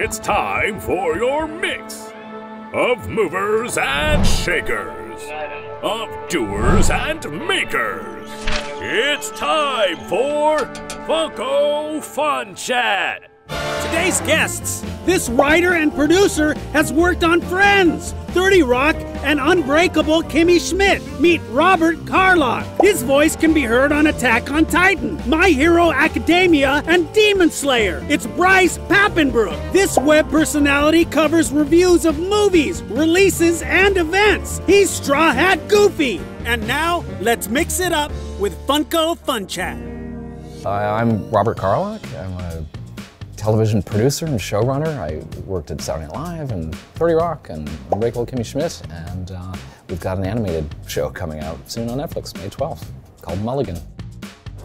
It's time for your mix of movers and shakers, of doers and makers. It's time for Funko Fun Chat. Today's guests. This writer and producer has worked on Friends, 30 Rock, and Unbreakable Kimmy Schmidt. Meet Robert Carlock. His voice can be heard on Attack on Titan, My Hero Academia, and Demon Slayer. It's Bryce Papenbrook. This web personality covers reviews of movies, releases, and events. He's Straw Hat Goofy. And now, let's mix it up with Funko Fun Chat. I'm Robert Carlock. I'm a television producer and showrunner. I worked at Saturday Night Live and 30 Rock and Unbreakable Kimmy Schmidt, and we've got an animated show coming out soon on Netflix, May 12th, called Mulligan.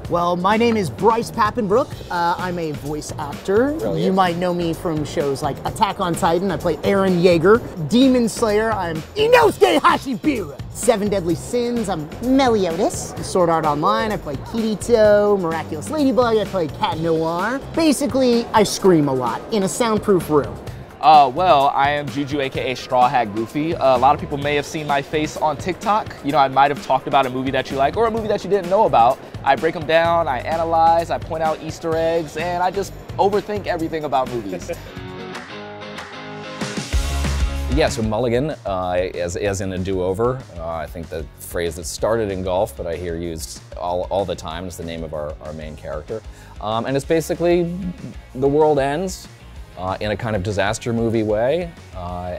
Well, my name is Bryce Papenbrook. I'm a voice actor. Brilliant. You might know me from shows like Attack on Titan. I play Eren Yeager. Demon Slayer, I'm Inosuke Hashibira. Seven Deadly Sins, I'm Meliodas. Sword Art Online, I play Kirito. Miraculous Ladybug, I play Cat Noir. Basically, I scream a lot in a soundproof room. Well, I am Juju, aka Straw Hat Goofy. A lot of people may have seen my face on TikTok. You know, I might have talked about a movie that you like or a movie that you didn't know about. I break them down, I analyze, I point out Easter eggs, and I just overthink everything about movies. Yeah, so Mulligan, as in a do-over, I think the phrase that started in golf, but I hear used all the time, is the name of our main character. And it's basically the world ends in a kind of disaster movie way,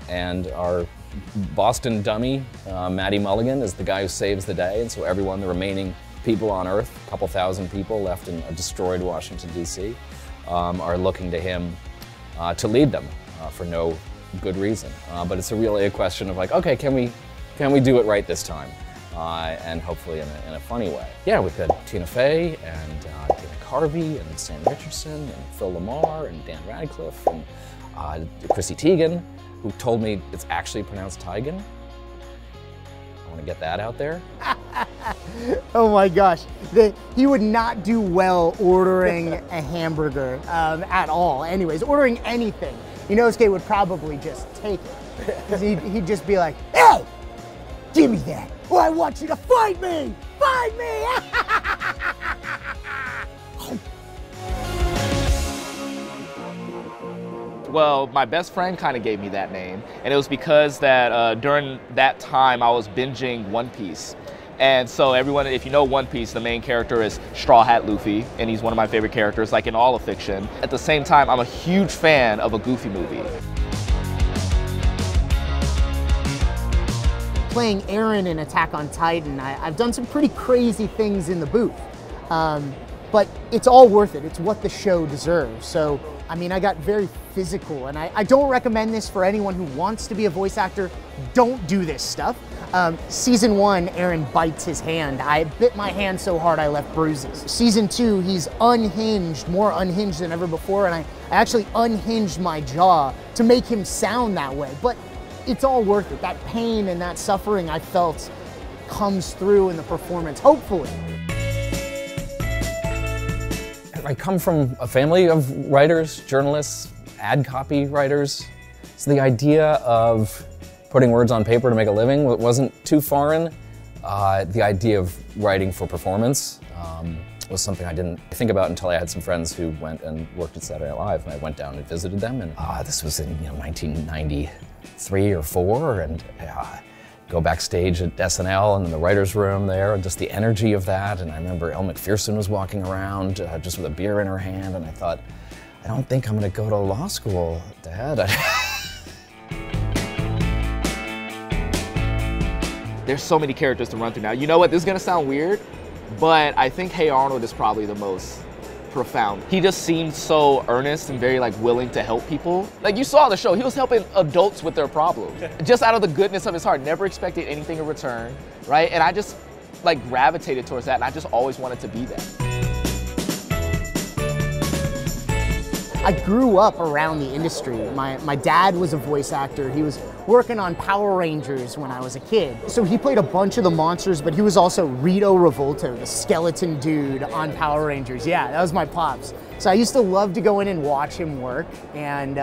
and our Boston dummy, Matty Mulligan, is the guy who saves the day, and so everyone, the remaining people on Earth, a couple thousand people left in a destroyed Washington, D.C., are looking to him to lead them for no good reason. But it's really a question of like, okay, can we do it right this time? And hopefully in a funny way. Yeah, we've got Tina Fey and Dana Carvey and Sam Richardson and Phil Lamar and Dan Radcliffe and Chrissy Teigen, who told me it's actually pronounced Teigen. I want to get that out there. Oh my gosh, he would not do well ordering a hamburger at all. Anyways, ordering anything, Inosuke would probably just take it. Because he'd just be like, hey, give me that, or I want you to fight me! Fight me! Well, my best friend kind of gave me that name, and it was because that during that time I was binging One Piece. And so everyone, if you know One Piece, the main character is Straw Hat Luffy, and he's one of my favorite characters, like in all of fiction. At the same time, I'm a huge fan of a Goofy movie. Playing Eren in Attack on Titan, I've done some pretty crazy things in the booth. But it's all worth it. It's what the show deserves. So, I mean, I got very physical, and I don't recommend this for anyone who wants to be a voice actor. Don't do this stuff. Season 1, Eren bites his hand. I bit my hand so hard I left bruises. Season 2, he's unhinged, more unhinged than ever before, and I actually unhinged my jaw to make him sound that way. But it's all worth it. That pain and that suffering I felt comes through in the performance, hopefully. I come from a family of writers, journalists, ad copy writers. So the idea of putting words on paper to make a living wasn't too foreign. The idea of writing for performance was something I didn't think about until I had some friends who went and worked at Saturday Night Live, and I went down and visited them. And this was in 1993 or 4, and go backstage at SNL and in the writer's room there, and just the energy of that. And I remember Elle McPherson was walking around just with a beer in her hand, and I thought, I don't think I'm gonna go to law school, Dad. There's so many characters to run through now. You know what, this is gonna sound weird, but I think Hey Arnold is probably the most profound. He just seemed so earnest and very willing to help people. Like you saw the show, he was helping adults with their problems. Just out of the goodness of his heart, never expected anything in return, right? And I just gravitated towards that, and I just always wanted to be that. I grew up around the industry. My dad was a voice actor. He was working on Power Rangers when I was a kid. So he played a bunch of the monsters, but he was also Rito Revolto, the skeleton dude on Power Rangers. Yeah, that was my pops. So I used to love to go in and watch him work. And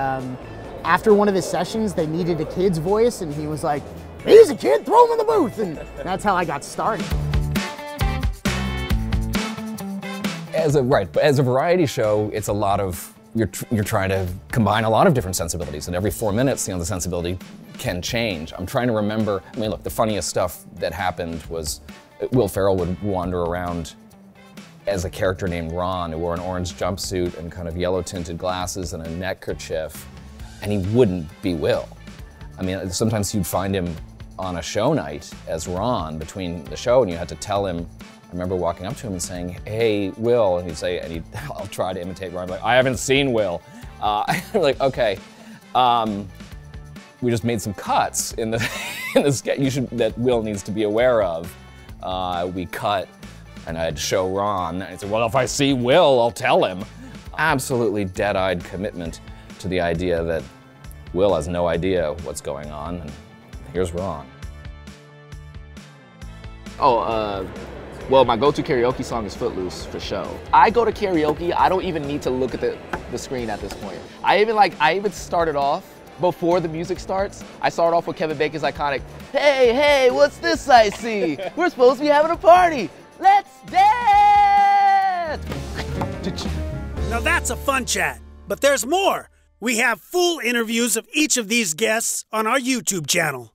after one of his sessions, they needed a kid's voice, and he was like, he's a kid, throw him in the booth. And that's how I got started. As a variety show, it's a lot of, you're trying to combine a lot of different sensibilities, and every 4 minutes, the sensibility can change. I'm trying to remember, I mean, look, the funniest stuff that happened was Will Ferrell would wander around as a character named Ron, who wore an orange jumpsuit and kind of yellow-tinted glasses and a neckerchief, and he wouldn't be Will. I mean, sometimes you'd find him on a show night as Ron between the show, and you had to tell him. I remember walking up to him and saying, "Hey, Will," and he'd say, I'll try to imitate Ron, like, "I haven't seen Will." I'm like, okay, we just made some cuts in the sketch that Will needs to be aware of. We cut, and I'd show Ron, and he'd say, "Well, if I see Will, I'll tell him." Absolutely dead-eyed commitment to the idea that Will has no idea what's going on, and here's Ron. Well, my go-to karaoke song is Footloose, for show. I go to karaoke, I don't even need to look at the screen at this point. I even started off, before the music starts, I started off with Kevin Bacon's iconic, hey, what's this I see? We're supposed to be having a party. Let's dance! Now that's a fun chat, but there's more. We have full interviews of each of these guests on our YouTube channel.